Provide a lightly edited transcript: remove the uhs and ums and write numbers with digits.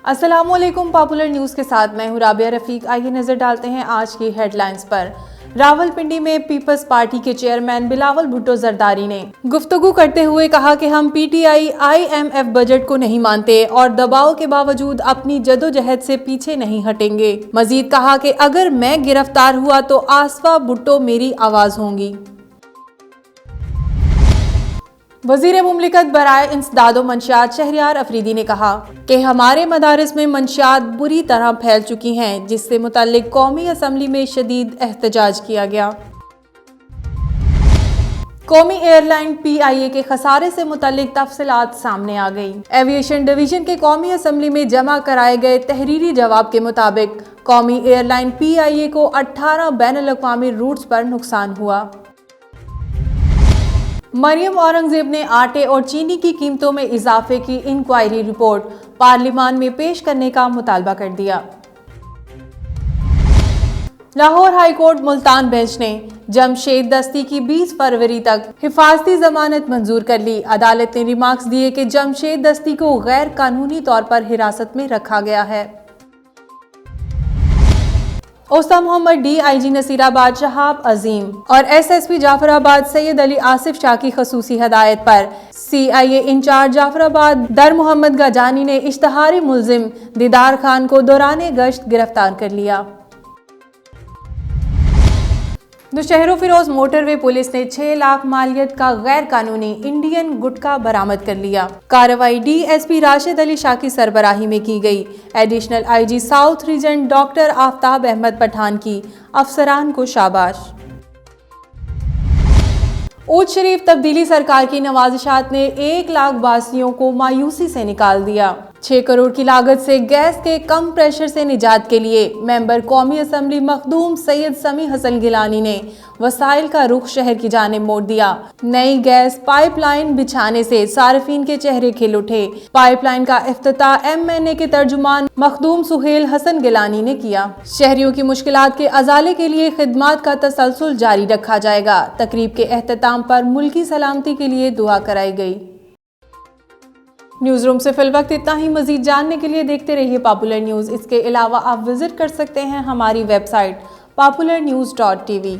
अस्सलामुअलैकुम। Popular news के साथ मैं हूं राबिया रफीक। आइए नजर डालते हैं आज की हेडलाइंस पर। रावलपिंडी में पीपल्स पार्टी के चेयरमैन बिलावल भुट्टो जरदारी ने गुफ्तगू करते हुए कहा कि हम पीटीआई IMF बजट को नहीं मानते और दबाव के बावजूद अपनी जदोजहद से पीछे नहीं हटेंगे। मजीद कहा कि अगर मैं गिरफ्तार हुआ तो आसफा भुट्टो मेरी आवाज होंगी। वज़ीर मुमलिकत बराए इंसदादो मंशियात शहरियार अफरीदी ने कहा कि हमारे मदारिस में मंशियात बुरी तरह फैल चुकी हैं, जिससे मुताल्लिक कौमी असम्बली में शदीद एहतजाज किया गया। कौमी एयरलाइन PIA के खसारे से मुताल्लिक तफसीलात सामने आ गई। एविएशन डिवीजन के कौमी असम्बली में जमा कराए गए तहरीरी जवाब के मुताबिक कौमी एयरलाइन PIA को 18 बैनुल-अक़वामी रूट्स पर नुकसान हुआ। मरियम औरंगजेब ने आटे और चीनी की कीमतों में इजाफे की इंक्वायरी रिपोर्ट पार्लियामान में पेश करने का मुतालबा कर दिया। Lahore high court Multan bench ने जमशेद दस्ती की 20 फरवरी तक हिफाजती जमानत मंजूर कर ली। अदालत ने रिमार्क्स दिए कि जमशेद दस्ती को गैर कानूनी तौर पर हिरासत में रखा गया है। ओस्ता मोहम्मद DIG नसीराबाद शहाब अजीम और SSP जाफराबाद सैयद अली आसिफ शाह की खसूसी हदायत पर CIA इंचार्ज जाफराबाद दर मोहम्मद गजानी ने इश्तहारी मुल्जिम दीदार खान को दौरान गश्त गिरफ्तार कर लिया। नौशहरों फिरोज मोटरवे पुलिस ने 6 लाख मालियत का गैर कानूनी इंडियन गुटखा बरामद कर लिया। कार्रवाई DSP राशिद अली शाह की सरबराही में की गई। Additional IG south region doctor Aftab Ahmed Pathan की अफसरान को शाबाश। ऊद शरीफ तब्दीली सरकार की नवाजिशात ने 1 लाख बासियों को मायूसी से निकाल दिया। 6 करोड़ की लागत से गैस के कम प्रेशर से निजात के लिए मेंबर कौमी असम्बली मखदूम सैयद समी हसन गिलानी ने वसाइल का रुख शहर की जानिब मोड़ दिया। नई गैस पाइपलाइन बिछाने से सार्फिन के चेहरे खिल उठे। पाइपलाइन का इफ्तिताह MNA के तर्जुमान मखदूम सुहेल हसन गिलानी ने किया। शहरियों की मुश्किलात के अजाले के लिए खिदमात का तसलसल जारी रखा जाएगा। तकरीब के एहतताम पर मुल्की सलामती के लिए दुआ कराई गई। न्यूज़ रूम से फिल वक्त इतना ही। मजीद जानने के लिए देखते रहिए पॉपुलर न्यूज़। इसके अलावा आप विजिट कर सकते हैं हमारी वेबसाइट popularnews.tv।